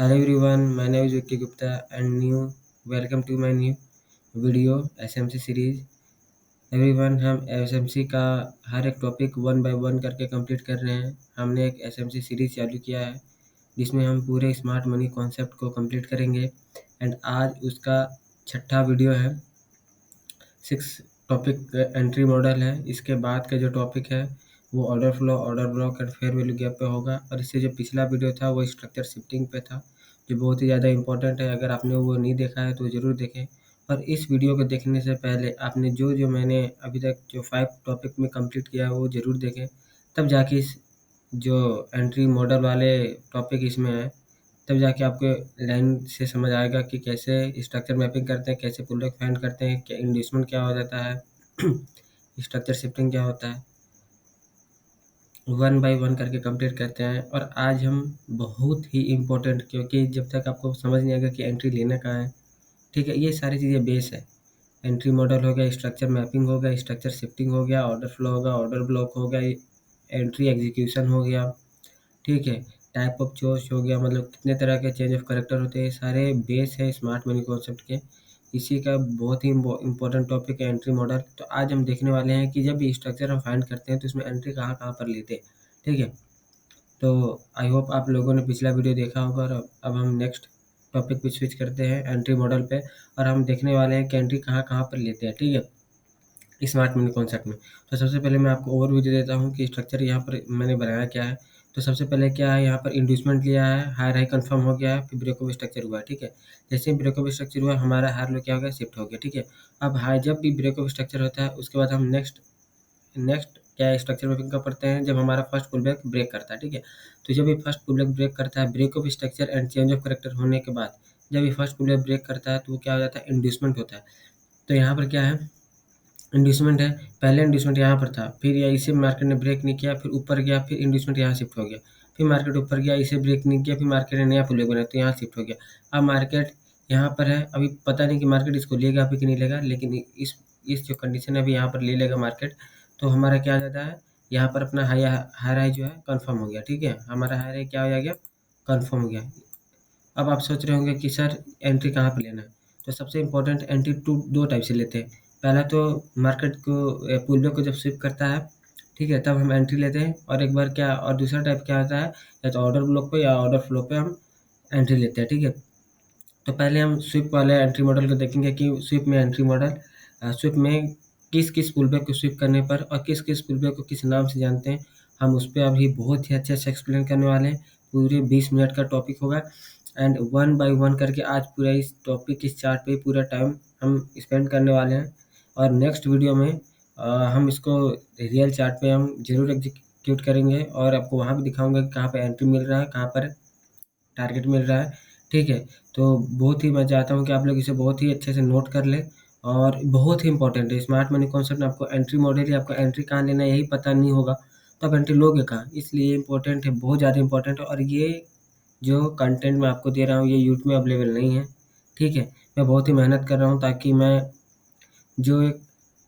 Hello everyone, my name is Vicky Gupta and welcome to my new video SMC series. Everyone, हम SMC का हर एक topic one by one करके complete कर रहे हैं। हमने एक SMC सीरीज चालू किया है जिसमें हम पूरे स्मार्ट मनी कॉन्सेप्ट को कंप्लीट करेंगे एंड आज उसका छठा वीडियो है। 6 टॉपिक एंट्री मॉडल है। इसके बाद का जो टॉपिक है वो order flow, order block and fair value gap पे होगा और इससे जो पिछला वीडियो था वो स्ट्रक्चर शिफ्टिंग पे था, जो बहुत ही ज़्यादा इंपॉर्टेंट है। अगर आपने वो नहीं देखा है तो ज़रूर देखें। और इस वीडियो को देखने से पहले आपने जो मैंने अभी तक जो 5 टॉपिक में कंप्लीट किया है वो ज़रूर देखें, तब जाके इस जो एंट्री मॉडल वाले टॉपिक इसमें है, तब जाके आपको लाइन से समझ आएगा कि कैसे स्ट्रक्चर मैपिंग करते हैं, कैसे पुलबैक फाइंड करते हैं, क्या इंड्यूसमेंट क्या हो जाता है, स्ट्रक्चर शिफ्टिंग क्या होता है। वन बाय वन करके कंप्लीट करते हैं। और आज हम बहुत ही इम्पोर्टेंट, क्योंकि जब तक आपको समझ नहीं आएगा कि एंट्री लेना कहाँ है, ठीक है, ये सारी चीज़ें बेस है। एंट्री मॉडल हो गया, स्ट्रक्चर मैपिंग हो गया, स्ट्रक्चर शिफ्टिंग हो गया, ऑर्डर फ्लो होगा, ऑर्डर ब्लॉक हो गया, एंट्री एग्जीक्यूशन हो गया, ठीक है, टाइप ऑफ चॉइस हो गया, मतलब कितने तरह के चेंज ऑफ करेक्टर होते हैं, सारे बेस है स्मार्ट मनी कॉन्सेप्ट के। इसी का बहुत ही इम्पोर्टेंट टॉपिक है एंट्री मॉडल। तो आज हम देखने वाले हैं कि जब भी स्ट्रक्चर हम फाइंड करते हैं तो इसमें एंट्री कहाँ कहाँ पर लेते हैं, ठीक है। तो आई होप आप लोगों ने पिछला वीडियो देखा होगा। और अब हम नेक्स्ट टॉपिक पे स्विच करते हैं एंट्री मॉडल पे, और हम देखने वाले हैं कि एंट्री कहाँ कहाँ पर लेते हैं, ठीक है, स्मार्ट मनी कॉन्सेप्ट में। तो सबसे पहले मैं आपको ओवरव्यू दे देता हूँ कि स्ट्रक्चर यहाँ पर मैंने बनाया क्या है। तो सबसे पहले क्या है, यहाँ पर इंड्यूसमेंट लिया है, हायर हाई कंफर्म हो गया है, फिर ब्रेक ऑफ स्ट्रक्चर हुआ है, ठीक है। जैसे ही ब्रेक ऑफ स्ट्रक्चर हुआ हमारा हायर लो क्या हो गया, शिफ्ट हो गया, ठीक है। अब हाई जब भी ब्रेक ऑफ स्ट्रक्चर होता है उसके बाद हम नेक्स्ट क्या स्ट्रक्चर मैपिंग का पढ़ते हैं, जब हमारा फर्स्ट पुलबैक ब्रेक करता है, ठीक है। तो जब ये फर्स्ट पुलबैक ब्रेक करता है, break of structure and change of character होने के बाद जब ये फर्स्ट पुलबैक ब्रेक करता है तो वो क्या हो जाता है, इंड्यूसमेंट होता है। तो यहाँ पर क्या है, इंड्यूसमेंट है। पहले इंड्यूसमेंट यहाँ पर था, फिर या इसे मार्केट ने ब्रेक नहीं किया, फिर ऊपर गया, फिर इंड्यूसमेंट यहाँ शिफ्ट हो गया, फिर मार्केट ऊपर गया, इसे ब्रेक नहीं किया, फिर मार्केट ने नया पुलबैक बनाया तो यहाँ शिफ्ट हो गया। अब मार्केट यहाँ पर है, अभी पता नहीं कि मार्केट इसको लेगा अभी कि नहीं लेगा, लेकिन इस जो कंडीशन है अभी यहाँ पर ले लेगा मार्केट। तो हमारा क्या आ जाता है, यहाँ पर अपना हाई हाई जो है कंफर्म हो गया, ठीक है, हमारा हाई हाई क्या हो गया, कंफर्म हो गया। अब आप सोच रहे होंगे कि सर एंट्री कहाँ पे लेना है। तो सबसे इम्पोर्टेंट एंट्री दो टाइप से लेते हैं। पहला तो मार्केट को पुलबैक को जब स्विप करता है, ठीक है, तब हम एंट्री लेते हैं। और एक बार क्या, और दूसरा टाइप क्या होता है, या तो ऑर्डर ब्लॉक पे या ऑर्डर फ्लो पे हम एंट्री लेते हैं, ठीक है। तो पहले हम स्विप वाले एंट्री मॉडल को देखेंगे कि स्विप में एंट्री मॉडल, स्विप में किस किस पुलबैक को स्विप करने पर और किस किस पुलबैक को किस नाम से जानते हैं, हम उस पर अभी बहुत ही अच्छे से एक्सप्लेन करने वाले हैं। पूरे 20 मिनट का टॉपिक होगा एंड वन बाय वन करके आज पूरा इस टॉपिक, इस चार्ट पे पूरा टाइम हम स्पेंड करने वाले हैं। और नेक्स्ट वीडियो में हम इसको रियल चार्ट पे हम जरूर एग्जीक्यूट करेंगे और आपको वहाँ भी दिखाऊंगा कि कहाँ पर एंट्री मिल रहा है, कहाँ पर टारगेट मिल रहा है, ठीक है। तो बहुत ही मैं चाहता हूँ कि आप लोग इसे बहुत ही अच्छे से नोट कर लें। और बहुत ही इंपॉर्टेंट है स्मार्ट मनी कॉन्सेप्ट में, आपको एंट्री मॉडल या आपको एंट्री कहाँ लेना है यही पता नहीं होगा तो आप एंट्री लोगे कहाँ, इसलिए इंपॉर्टेंट है, बहुत ज़्यादा इंपॉर्टेंट है। और ये जो कंटेंट मैं आपको दे रहा हूँ ये यूट्यूब में अवेलेबल नहीं है, ठीक है। मैं बहुत ही मेहनत कर रहा हूँ ताकि मैं जो एक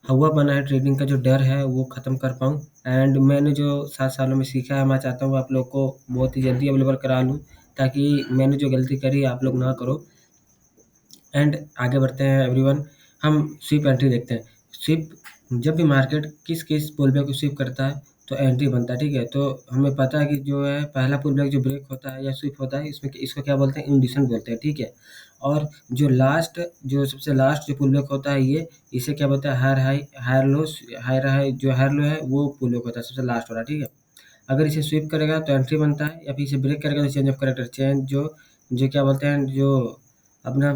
हवा बना है ट्रेडिंग का, जो डर है वो ख़त्म कर पाऊँ। एंड मैंने जो 7 सालों में सीखा है मैं चाहता हूँ आप लोग को बहुत ही जल्दी अवेलेबल करा लूँ, ताकि मैंने जो गलती करी आप लोग ना करो। एंड आगे बढ़ते हैं एवरीवन, हम स्विप एंट्री देखते हैं। स्विप जब भी मार्केट किस किस पुलबैक को स्विप करता है तो एंट्री बनता है, ठीक है। तो हमें पता है कि जो है पहला पुलबैक जो ब्रेक होता है या स्विप होता है इसमें इसको क्या बोलते हैं, इंड्यूसन बोलते हैं, ठीक है। और जो सबसे लास्ट जो पुलबैक होता है ये, इसे क्या बोलते हैं, higher high, higher low, higher high, जो हायर लो है वो पुलबैक होता है सबसे लास्ट वाला, ठीक है। अगर इसे स्विप करेगा तो एंट्री बनता है, या फिर इसे ब्रेक करेगा तो चेंज ऑफ करेक्टर, चेंज जो जो क्या बोलते हैं, जो अपना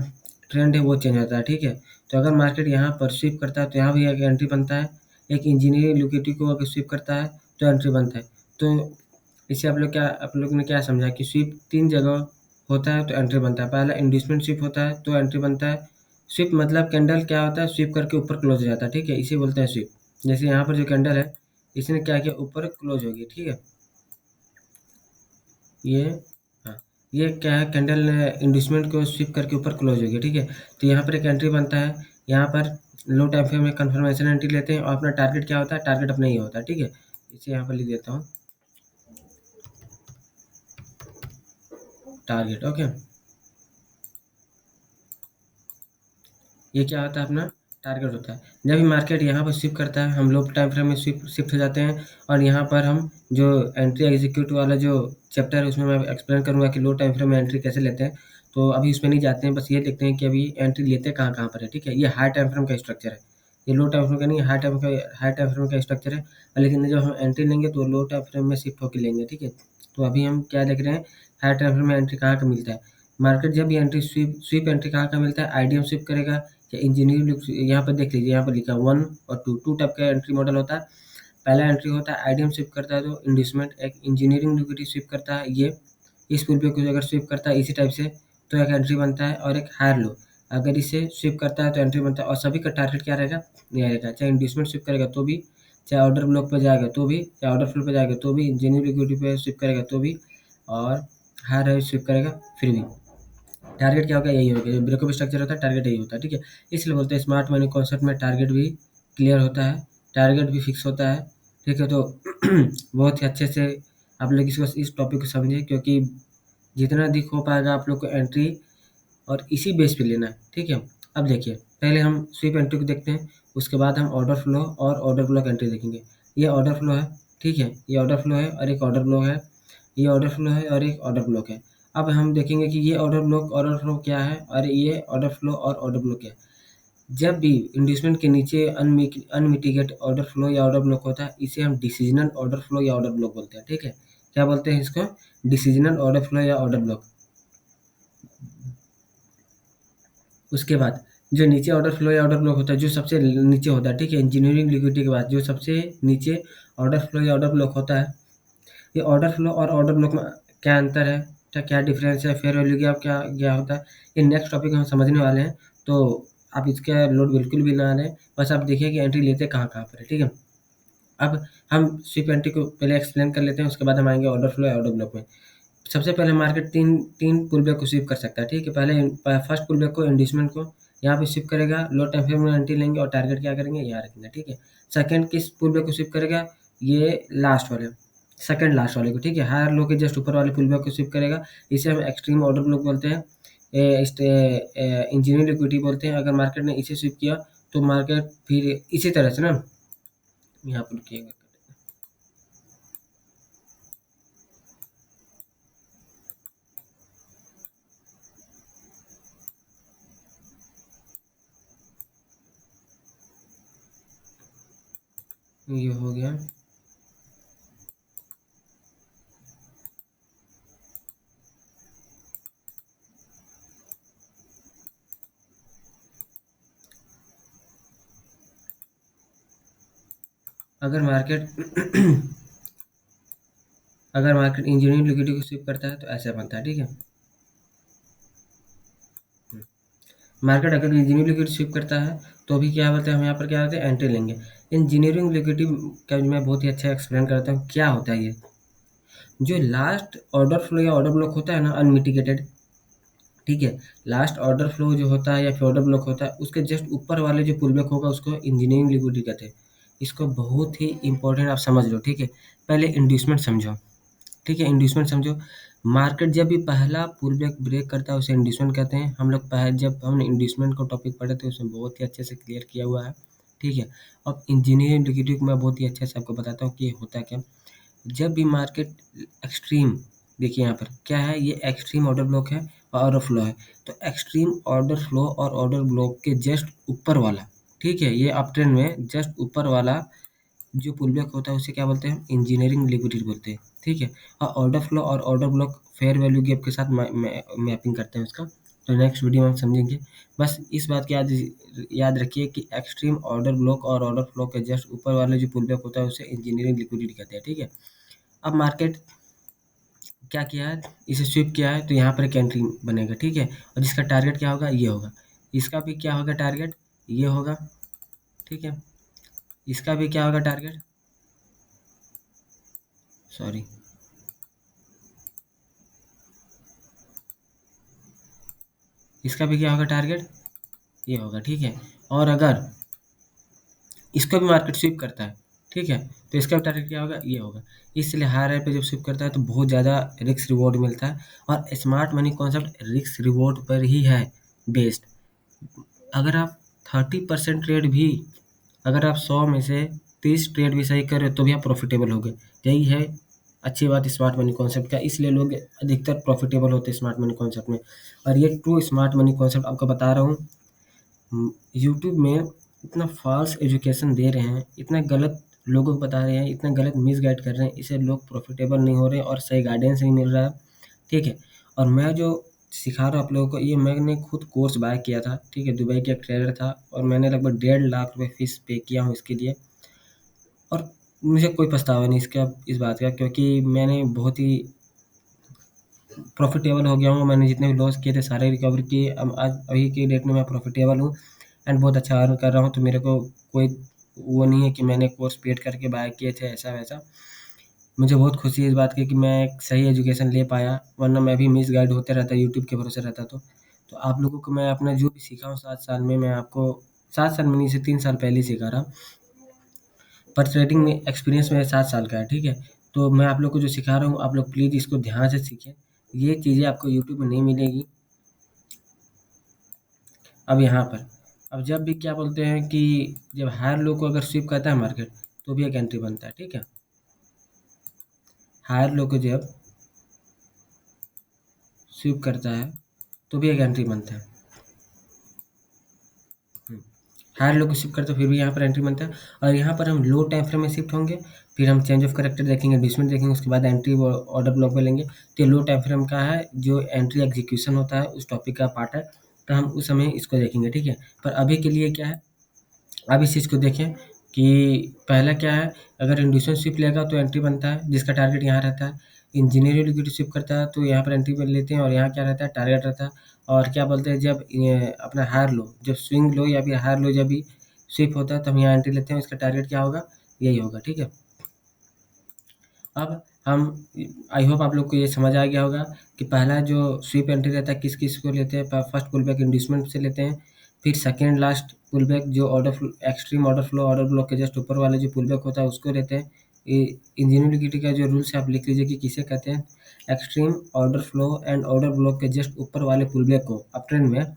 ट्रेंड है वो चेंज होता है, ठीक है। तो अगर मार्केट यहाँ पर स्विप करता है तो यहाँ भी एक एंट्री बनता है, एक इंजीनियरिंग लिक्विडिटी को अगर स्विप करता है तो एंट्री बनता है। तो इससे आप लोग ने क्या समझा कि स्विप 3 जगह होता है तो एंट्री बनता है। पहला इंड्यूसमेंट स्विप होता है तो एंट्री बनता है। स्विप मतलब कैंडल क्या होता है, स्विप करके ऊपर क्लोज हो जाता है, ठीक है, इसे बोलते हैं स्विप। जैसे यहाँ पर जो कैंडल है इसने क्या किया, ऊपर क्लोज होगी, ठीक है। ये हाँ, ये क्या है, कैंडल ने इंड्यूसमेंट को स्विप करके ऊपर क्लोज हो गया, ठीक है। तो यहाँ पर एक एंट्री बनता है, यहाँ पर लो टाइम फ्रेम में कंफर्मेशन एंट्री लेते हैं और अपना टारगेट क्या होता है, टारगेट अपना ही होता है, ठीक है। इसे यहाँ पर लिख देता हूँ। टारगेट। ओके, ये क्या होता है अपना टारगेट होता है। जब भी मार्केट यहाँ पर स्विप करता है हम लोग टाइम फ्रेम में शिफ्ट हो जाते हैं, और यहाँ पर हम जो एंट्री एग्जीक्यूट वाला जो चैप्टर है उसमें मैं एक्सप्लेन करूँगा कि लो टाइम फ्रेम में एंट्री कैसे लेते हैं। तो अभी उसमें नहीं जाते हैं, बस ये देखते हैं कि अभी एंट्री लेते हैं कहाँ कहाँ पर है। ठीक है, ये हाई टाइम फ्रेम का स्ट्रक्चर है, ये लो टाइम फ्रेम का नहीं, हाई टाइम फ्रेम का स्ट्रक्चर है। लेकिन जब हम एंट्री लेंगे तो लो टाइम फ्रेम में शिफ्ट होकर लेंगे। ठीक है, तो अभी हम क्या देख रहे हैं, हाई टाइम फ्रेम में एंट्री कहाँ का मिलता है। मार्केट जब भी एंट्री स्वीप एंट्री कहाँ का मिलता है, आईडीएम स्वीप करेगा या इंजीनियरिंग। यहाँ पर देख लीजिए, यहाँ पर लिखा 1 और 2 टाइप का एंट्री मॉडल होता है। पहला एंट्री होता है आईडीएम स्वीप करता है तो इंड्यूसमेंट, एक इंजीनियरिंग लिक्विडिटी स्वीप करता है। ये इस पुल पे कुछ अगर स्वीप करता है इसी टाइप से तो एक एंट्री बनता है, और एक हायर लो अगर इसे स्वीप करता है तो एंट्री बनता है। और सभी का टारगेट क्या रहेगा, ये रहेगा, चाहे इंड्यूसमेंट स्वीप करेगा तो भी, चाहे ऑर्डर ब्लॉक पे जाएगा तो भी, चाहे ऑर्डर फ्लो पे जाएगा तो भी, इंजीनियरिंग लिक्विडिटी पे स्वीप करेगा तो भी, और हायर स्वीप करेगा फिर भी। टारगेट क्या होगा, यही होगा, ब्रेकअप स्ट्रक्चर होता है, टारगेट यही होता है। ठीक है, इसलिए बोलते हैं स्मार्ट मनी कॉन्सेप्ट में टारगेट भी क्लियर होता है, टारगेट भी फिक्स होता है। ठीक है, तो बहुत ही अच्छे से आप लोग इस टॉपिक को समझिए, क्योंकि जितना अधिक हो पाएगा आप लोग को एंट्री और इसी बेस पे लेना है। ठीक है, अब देखिए पहले हम स्वीप एंट्री को देखते हैं, उसके बाद हम ऑर्डर फ्लो और ऑर्डर ब्लॉक एंट्री देखेंगे। ये ऑर्डर फ्लो है, ठीक है, ये ऑर्डर फ्लो है और एक ऑर्डर ब्लॉक है, ये ऑर्डर फ्लो है और एक ऑर्डर ब्लॉक है। अब हम देखेंगे कि ये ऑर्डर ब्लॉक ऑर्डर फ्लो क्या है और ये ऑर्डर फ्लो और ऑर्डर ब्लॉक क्या है। जब भी इंड्यूसमेंट के नीचे अनमिटिगेट ऑर्डर फ्लो या ऑर्डर ब्लॉक होता है, इसे हम डिसीजनल ऑर्डर फ्लो या ऑर्डर ब्लॉक बोलते हैं। ठीक है, क्या बोलते हैं इसको, डिसीजनल ऑर्डर फ्लो या ऑर्डर ब्लॉक। उसके बाद जो नीचे ऑर्डर फ्लो या ऑर्डर ब्लॉक होता है, जो सबसे नीचे होता है, ठीक है, इंजीनियरिंग लिक्विडिटी के बाद जो सबसे नीचे ऑर्डर फ्लो या ऑर्डर ब्लॉक होता है, ये ऑर्डर फ्लो और ऑर्डर ब्लॉक में क्या अंतर है, क्या डिफरेंस है, फेयर वैल्यू गैप क्या क्या होता है, ये नेक्स्ट टॉपिक हम समझने वाले हैं। तो आप इसका लोड बिल्कुल भी ना लें, बस आप देखिए कि एंट्री लेते कहाँ कहाँ पर है। ठीक है, अब हम स्विप एंट्री को पहले एक्सप्लेन कर लेते हैं, उसके बाद हम आएंगे ऑर्डर फ्लो या ऑर्डर ब्लॉक में। सबसे पहले मार्केट तीन तीन पुल बैक को स्विप कर सकता है। ठीक है, पहले फर्स्ट पुल बैक को इंड्यूसमेंट को यहाँ पे स्विप करेगा, लो टाइम फ्रेम में एंट्री लेंगे और टारगेट क्या करेंगे, यहाँ रखेंगे। ठीक है, सेकंड किस पुल बैक को स्विप करेगा, ये लास्ट वाले, सेकंड लास्ट वाले को। ठीक है, हायर लो के जस्ट ऊपर वाले पुल बैक को स्विप करेगा, इसे हम एक्सट्रीम ऑर्डर ब्लॉक बोलते हैं, इंजीनियरिंग लिक्विडिटी बोलते हैं। अगर मार्केट ने इसे स्विप किया तो मार्केट फिर इसी तरह से ना यहाँ पर रुकिएगा, ये हो गया। अगर मार्केट अगर मार्केट इंजीनियरिंग लिक्विडिटी को स्विप करता है तो ऐसा बनता है। ठीक है, मार्केट अगर इंजीनियरिंग लिक्विडिटी स्विप करता है तो भी क्या बोलते हैं, हम यहाँ पर क्या होते हैं, एंट्री लेंगे। इंजीनियरिंग लिक्विडिटी का मैं बहुत ही अच्छा एक्सप्लेन करता हूँ क्या होता है। ये जो लास्ट ऑर्डर फ्लो या ऑर्डर ब्लॉक होता है ना, अनमिटिगेटेड, ठीक है, लास्ट ऑर्डर फ्लो जो होता है या फिर ऑर्डर ब्लॉक होता है, उसके जस्ट ऊपर वाले जो पुल बैक होगा उसको इंजीनियरिंग लिक्विडिटी कहते हैं। इसको बहुत ही इंपॉर्टेंट आप समझ लो। ठीक है, पहले इंड्यूसमेंट समझो। ठीक है, इंड्यूसमेंट समझो। मार्केट जब भी पहला पुल बैक ब्रेक करता है उसे इंड्यूसमेंट कहते हैं। हम लोग पहले जब हमने इंड्यूसमेंट को टॉपिक पढ़े थे उसमें बहुत ही अच्छे से क्लियर किया हुआ है। ठीक है, अब इंजीनियरिंग लिक्विडिटी को मैं बहुत ही अच्छे से आपको बताता हूँ कि ये होता क्या। जब भी मार्केट एक्सट्रीम, देखिए यहाँ पर क्या है, ये एक्सट्रीम ऑर्डर ब्लॉक है और ऑर्डर फ्लो है। तो एक्सट्रीम ऑर्डर फ्लो और ऑर्डर ब्लॉक के जस्ट ऊपर वाला, ठीक है, ये अप ट्रेंड में जस्ट ऊपर वाला जो पुलबैक होता है उसे क्या बोलते हैं, इंजीनियरिंग लिक्विडिटी बोलते हैं। ठीक है, और ऑर्डर फ्लो और order block fair value gap के साथ मैपिंग करते हैं उसका। तो नेक्स्ट वीडियो में हम समझेंगे। बस इस बात की याद रखिए कि एक्सट्रीम ऑर्डर ब्लॉक और ऑर्डर फ्लो के जस्ट ऊपर वाले जो पुलबैक होता है उसे इंजीनियरिंग लिक्विडिटी कहते हैं। ठीक है, अब मार्केट क्या किया है, इसे स्विप किया है तो यहाँ पर एक एंट्री बनेगा। ठीक है, और इसका टारगेट क्या होगा, ये होगा। इसका भी क्या होगा टारगेट, ये होगा। ठीक है, इसका भी क्या होगा टारगेट, सॉरी, इसका भी क्या होगा टारगेट, ये होगा। ठीक है, और अगर इसको भी मार्केट स्विप करता है ठीक है। तो इसका टारगेट क्या होगा, ये होगा। इसलिए हायर हायर पे जब स्विप करता है तो बहुत ज़्यादा रिस्क रिवॉर्ड मिलता है, और smart money concept risk reward पर ही है बेस्ड। अगर आप 30% ट्रेड भी, अगर आप 100 में से 30 ट्रेड भी सही कर रहे हो तो भी आप प्रॉफिटेबल हो गए। यही है अच्छी बात स्मार्ट मनी कॉन्सेप्ट का, इसलिए लोग अधिकतर प्रॉफिटेबल होते हैं स्मार्ट मनी कॉन्सेप्ट में। और ये ट्रू स्मार्ट मनी कॉन्सेप्ट आपको बता रहा हूँ। यूट्यूब में इतना फॉल्स एजुकेशन दे रहे हैं, इतना गलत लोगों को बता रहे हैं, इतना गलत मिसगाइड कर रहे हैं, इससे लोग प्रॉफिटेबल नहीं हो रहे हैं और सही गाइडेंस नहीं मिल रहा है। ठीक है। और मैं जो सिखा रहा हूँ आप लोगों को, ये मैंने खुद कोर्स बाय किया था। ठीक है। दुबई का एक ट्रेडर था और मैंने लगभग 1.5 लाख रुपए फीस पे किया हूँ इसके लिए। और मुझे कोई पछतावा नहीं इसका, इस बात का, क्योंकि मैंने बहुत ही प्रॉफिटेबल हो गया हूँ। मैंने जितने भी लॉस किए थे सारे रिकवर किए। अब आज अभी की डेट में मैं प्रॉफिटेबल हूँ एंड बहुत अच्छा अर्न कर रहा हूँ। तो मेरे को कोई वो नहीं है कि मैंने कोर्स पेड करके बाय किए थे ऐसा वैसा। मुझे बहुत खुशी है इस बात की कि मैं एक सही एजुकेशन ले पाया, वरना मैं भी मिसगाइड होते रहता यूट्यूब के भरोसे रहता तो आप लोगों को मैं अपना जो भी सीखा हूँ 7 साल में, मैं आपको 7 साल में नहीं से 3 साल पहले ही सिखा रहा हूँ। पर ट्रेडिंग में एक्सपीरियंस मेरा 7 साल का है। ठीक है। तो मैं आप लोग को जो सिखा रहा हूँ आप लोग प्लीज़ इसको ध्यान से सीखें। ये चीज़ें आपको यूट्यूब में नहीं मिलेगी। अब यहाँ पर, अब जब भी क्या बोलते हैं कि जब हायर लो को अगर स्विप करता है मार्केट तो भी एक एंट्री बनता है। ठीक है। हायर लो को जब स्विप करता है तो भी एक एंट्री बनता है। हायर लो को शिफ्ट करते फिर भी यहाँ पर एंट्री बनता है। और यहाँ पर हम लो टाइम फ्रेम में शिफ्ट होंगे, फिर हम चेंज ऑफ करेक्टर देखेंगे, डिसमेंट देखेंगे, उसके बाद एंट्री ऑर्डर ब्लॉक में लेंगे। तो ये लो टाइम फ्रेम का है, जो एंट्री एग्जीक्यूशन होता है उस टॉपिक का पार्ट है। तो हम उस समय इसको देखेंगे। ठीक है। पर अभी के लिए क्या है, अब इस चीज़ को देखें कि पहला क्या है, अगर इंड्यूसेंट शिप लेगा तो एंट्री बनता है जिसका टारगेट यहाँ रहता है। इंजीनियरिंग लिक्विडिटी शिप करता है तो यहाँ पर एंट्री बन लेते हैं, और यहाँ क्या रहता है, टारगेट रहता है। और क्या बोलते हैं, जब ये अपना हायर लो, जब स्विंग लो या फिर हायर लो जब भी स्विप होता है तो हम यहाँ एंट्री लेते हैं, इसका टारगेट क्या होगा, यही होगा। ठीक है। अब हम, आई होप आप लोग को ये समझ आ गया होगा कि पहला जो स्वीप एंट्री रहता है किस किस को लेते हैं। फर्स्ट पुल बैक इंड्यूसमेंट से लेते हैं, फिर सेकेंड लास्ट पुल बैक जो order extreme order flow order block के जस्ट ऊपर वाला जो पुल बैक होता है उसको लेते हैं। इंजीनियरिंग लिक्विडिटी का जो रूल्स है आप लिख लीजिए कि किसे कहते हैं, extreme order flow and order block के जस्ट ऊपर वाले पुल बैक को अप ट्रेंड में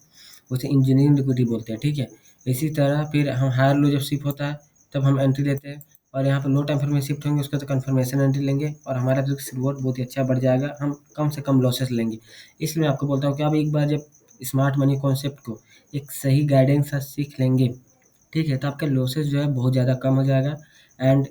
उसे इंजीनियरिंग लिक्विडिटी बोलते हैं। ठीक है। इसी तरह फिर हम हायर लो जब शिप होता है तब हम एंट्री लेते हैं, और यहाँ पर लो टाइम फ्रेम में शिफ्ट होंगे उसका तो कन्फर्मेशन एंट्री लेंगे, और हमारा रिस्क रिवॉर्ड बहुत ही अच्छा बढ़ जाएगा, हम कम से कम लॉसेस लेंगे। इसलिए मैं आपको बोलता हूँ कि आप एक बार जब स्मार्ट मनी कॉन्सेप्ट को एक सही गाइडेंस से सीख लेंगे, ठीक है, तो आपका लॉसेस जो है बहुत ज़्यादा कम हो जाएगा। एंड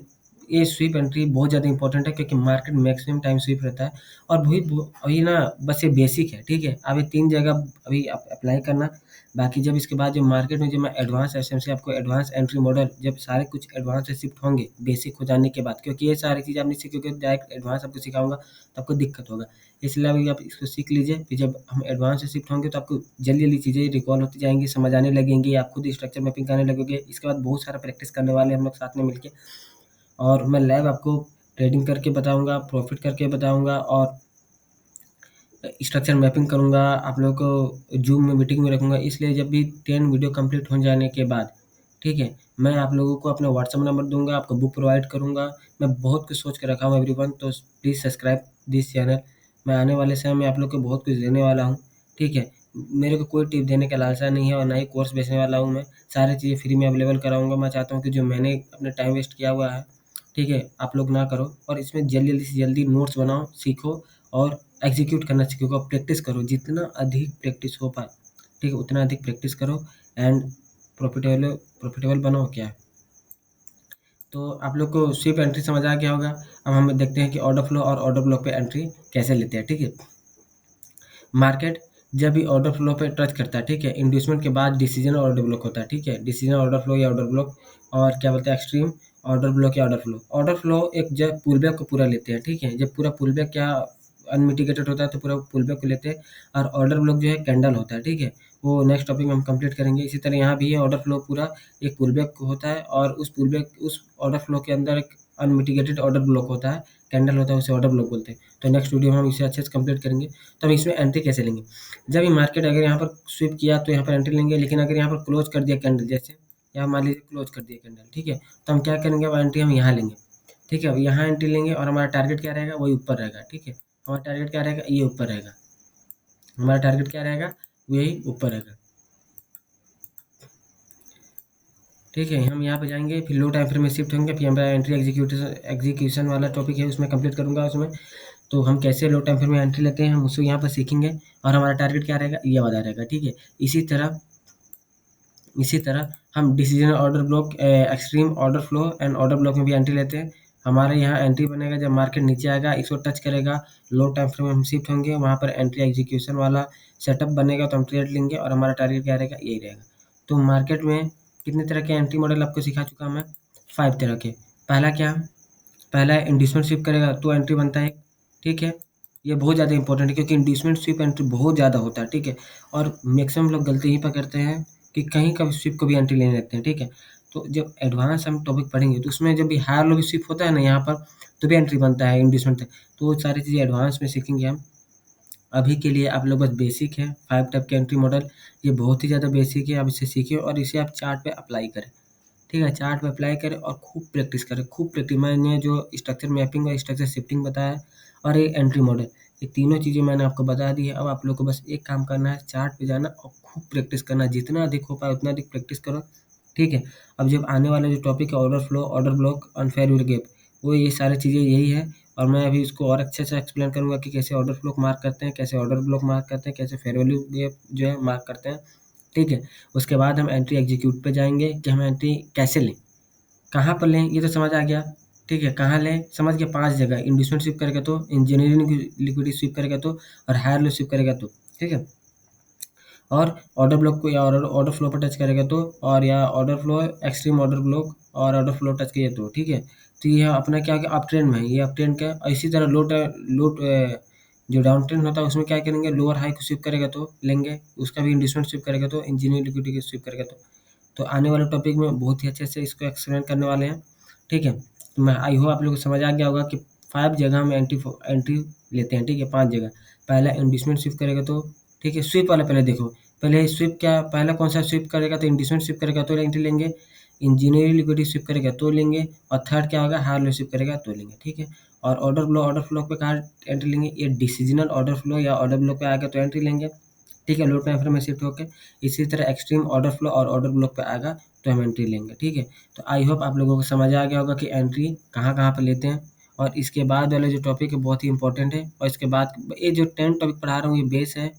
ये स्वीप एंट्री बहुत ज़्यादा इंपॉर्टेंट है क्योंकि मार्केट मैक्सिमम टाइम स्वीप रहता है। और वही वही ना, बस ये बेसिक है। ठीक है। अब ये 3 जगह अभी आप अप्लाई करना, बाकी जब इसके बाद जो मार्केट में जो मैं एडवांस एसएमसी आपको एडवांस एंट्री मॉडल जब सारे कुछ एडवांस से शिफ्ट होंगे बेसिक हो जाने के बाद, क्योंकि ये सारी चीज़ आप नहीं सीखोगे, डायरेक्ट एडवांस आपको सिखाऊंगा तो आपको दिक्कत होगा। इसलिए अभी आप इसको सीख लीजिए, फिर जब हम एडवांस से शिफ्ट होंगे तो आपको जल्दी जल्दी चीज़ें रिकॉल होती जाएंगी, समझ आने लगेंगी, आप खुद स्ट्रक्चर मैपिंग करने लगोगे। इसके बाद बहुत सारा प्रैक्टिस करने वाले हैं हम लोग साथ में मिलके, और मैं लाइव आपको ट्रेडिंग करके बताऊंगा, प्रॉफिट करके बताऊंगा, और स्ट्रक्चर मैपिंग करूँगा, आप लोगों को जूम में मीटिंग में रखूँगा। इसलिए जब भी 10 वीडियो कंप्लीट हो जाने के बाद, ठीक है, मैं आप लोगों को अपना व्हाट्सएप नंबर दूँगा, आपको बुक प्रोवाइड करूँगा। मैं बहुत कुछ सोच के रखा हूँ एवरीवन, तो प्लीज़ सब्सक्राइब दिस चैनल। मैं आने वाले समय में आप लोग को बहुत कुछ देने वाला हूँ। ठीक है। मेरे को कोई टिप देने का लालसा नहीं है और ना ही कोर्स बेचने वाला हूँ मैं। सारी चीज़ें फ्री में अवेलेबल कराऊँगा। मैं चाहता हूँ कि जो मैंने अपना टाइम वेस्ट किया हुआ है, ठीक है, आप लोग ना करो, और इसमें जल्दी से जल्दी नोट्स बनाओ, सीखो और एग्जीक्यूट करना सीखो, प्रैक्टिस करो, जितना अधिक प्रैक्टिस हो पाए, ठीक है, उतना अधिक प्रैक्टिस करो एंड प्रॉफिटेबल प्रॉफिटेबल बनो। क्या है, तो आप लोग को स्विप एंट्री समझ आ गया होगा। अब हम देखते हैं कि ऑर्डर फ्लो और ऑर्डर ब्लॉक पे एंट्री कैसे लेते हैं। ठीक है। मार्केट जब भी ऑर्डर फ्लो पे टच करता है, ठीक है, इंड्यूसमेंट के बाद डिसीजन और ऑर्डर ब्लॉक होता है। ठीक है। डिसीजन ऑर्डर फ्लो या ऑर्डर ब्लॉक, और क्या बोलते हैं एक्सट्रीम ऑर्डर ब्लॉक या ऑर्डर फ्लो एक जब पुल बैक को पूरा लेते हैं। ठीक है। जब पूरा पुल बैक क्या अनमिटिगेटेड होता है तो पूरा पुल बैक को लेते हैं, और ऑर्डर ब्लॉक जो है कैंडल होता है। ठीक है। वो नेक्स्ट टॉपिक में हम कंप्लीट करेंगे। इसी तरह यहाँ भी है, ऑर्डर फ्लो पूरा एक पुल बैक होता है, और उस पुल बैक उस ऑर्डर फ्लो के अंदर एक अनमिटिगेटेड ऑर्डर ब्लॉक होता है, कैंडल होता है, उसे ऑर्डर ब्लॉक बोलते हैं। तो नेक्स्ट वीडियो में हम इसे अच्छे से कंप्लीट करेंगे। तो हम इसमें एंट्री कैसे लेंगे, जब ये मार्केट अगर यहाँ पर स्विप किया तो यहाँ पर एंट्री लेंगे, लेकिन अगर यहाँ पर क्लोज कर दिया कैंडल, जैसे या मान लीजिए क्लोज कर दिया कैंडल, ठीक है। तो हम क्या करेंगे, अब एंट्री हम यहाँ लेंगे, ठीक है। अब यहाँ एंट्री लेंगे और हमारा टारगेट क्या रहेगा, वही ऊपर रहेगा, ठीक है। हमारा टारगेट क्या रहेगा, ये ऊपर रहेगा, हमारा टारगेट क्या रहेगा, यही ऊपर रहेगा, ठीक है। हम यहाँ पे जाएंगे, फिर लो टाइम फ्रेम में शिफ्ट होंगे, फिर हमारा एंट्री एग्जीक्यूशन वाला टॉपिक है, उसमें कंप्लीट करूँगा उसमें। तो हम कैसे लो टाइम फ्रेम में एंट्री लेते हैं हम उसको यहाँ पर सीखेंगे, और हमारा टारगेट क्या रहेगा, ये वाला रहेगा, ठीक है। इसी तरह हम decision order block, extreme order flow and order block में भी एंट्री लेते हैं। हमारे यहाँ एंट्री बनेगा जब मार्केट नीचे आएगा, इसको टच करेगा, लो टाइम फ्रेम में हम शिफ्ट होंगे, वहाँ पर एंट्री एग्जीक्यूशन वाला सेटअप बनेगा, तो हम ट्रेड लेंगे और हमारा टारगेट क्या रहेगा, यही रहेगा। तो मार्केट में कितने तरह के एंट्री मॉडल आपको सिखा चुका मैं, 5 तरह के। पहला क्या, पहला है इंड्यूसमेंट स्वीप करेगा तो एंट्री बनता है, ठीक है। ये बहुत ज़्यादा इंपॉर्टेंट है क्योंकि इंड्यूसमेंट स्वीप एंट्री बहुत ज़्यादा होता है, ठीक है। और मैक्सिमम लोग गलती यहीं पर करते हैं कि कहीं का भी स्वीप को भी एंट्री लेने लगते हैं, ठीक है। तो जब एडवांस हम टॉपिक पढ़ेंगे तो उसमें जब भी हायर लो भी स्वीप होता है ना यहाँ पर, तो भी एंट्री बनता है इंड्यूसमेंट, तो वो सारी चीज़ें एडवांस में सीखेंगे हम। अभी के लिए आप लोग बस बेसिक है, 5 टाइप के एंट्री मॉडल, ये बहुत ही ज़्यादा बेसिक है, आप इसे सीखिए और इसे आप चार्ट पे अप्लाई करें, ठीक है। चार्ट पे अप्लाई करें और खूब प्रैक्टिस करें, खूब प्रैक्टिस। मैंने जो स्ट्रक्चर मैपिंग और स्ट्रक्चर शिफ्टिंग बताया है और ये एंट्री मॉडल, ये तीनों चीज़ें मैंने आपको बता दी है। अब आप लोग को बस एक काम करना है, चार्ट पे जाना और खूब प्रैक्टिस करना, जितना अधिक हो पाए उतना अधिक प्रैक्टिस करो, ठीक है। अब जब आने वाला जो टॉपिक है order flow, order block, unfair gap, वो ये सारी चीज़ें यही है। और मैं अभी इसको और अच्छे से एक्सप्लेन करूँगा कि कैसे ऑर्डर फ्लो मार्क करते हैं, कैसे ऑर्डर ब्लॉक मार्क करते हैं, कैसे फेयर वैल्यू गैप जो है मार्क करते हैं, ठीक है। उसके बाद हम एंट्री एग्जीक्यूट पे जाएँगे कि हम एंट्री कैसे लें, कहाँ पर लें, ये तो समझ आ गया, ठीक है। कहाँ लें समझ गए, 5 जगह, इंड्यूसमेंट स्वीप करेगा तो, इंजीनियरिंग लिक्विडिटी स्वीप करेगा तो, और हायर लो स्वीप करेगा तो, ठीक है। और ऑर्डर ब्लॉक को या ऑर्डर फ्लो पर टच करेगा तो, और या order flow, extreme order block और ऑर्डर फ्लो टच किया तो, ठीक है। तो ये अपना क्या अप ट्रेंड में है, ये अप ट्रेंड का। और इसी तरह जो डाउन ट्रेंड होता है उसमें क्या करेंगे, लोअर हाई को स्वीप करेगा तो लेंगे, उसका भी इंड्यूसमेंट स्वीप करेगा तो, इंजीनियरिंग लिक्विडिटी को स्वीप करेगा तो आने वाले टॉपिक में बहुत ही अच्छे से इसको एक्सप्लेन करने वाले हैं, ठीक है। तो मैं आई होप आप लोगों को समझ आ गया होगा कि 5 जगह हम एंट्री लेते हैं, ठीक है, 5 जगह। पहला इंड्यूसमेंट स्वीप करेगा तो, ठीक है। स्वीप वाला पहले देखो, पहले स्वीप क्या, पहला कौन सा स्वीप करेगा, तो इंड्यूसमेंट स्वीप करेगा तो एंट्री लेंगे, इंजीनियरिंग लिक्विडिटी स्वीप करेगा तो लेंगे, और थर्ड क्या होगा, हायर लो स्वीप करेगा तो लेंगे, ठीक है। और ऑर्डर फ्लो पे कहाँ एंट्री लेंगे, ये डिसीजनल ऑर्डर फ्लो या ऑर्डर ब्लॉक पे आएगा तो एंट्री लेंगे, ठीक है, लो टाइम फ्रेम में शिफ्ट होकर। इसी तरह एक्सट्रीम ऑर्डर फ्लो और ऑर्डर ब्लॉक पे आएगा तो हम एंट्री लेंगे, ठीक है। तो आई होप आप लोगों को समझ आ गया होगा कि एंट्री कहाँ-कहाँ पे लेते हैं। और इसके बाद वाले जो टॉपिक है बहुत ही इंपॉर्टेंट है, और इसके बाद ये जो 10 टॉपिक पढ़ा रहा हूँ ये बेस है,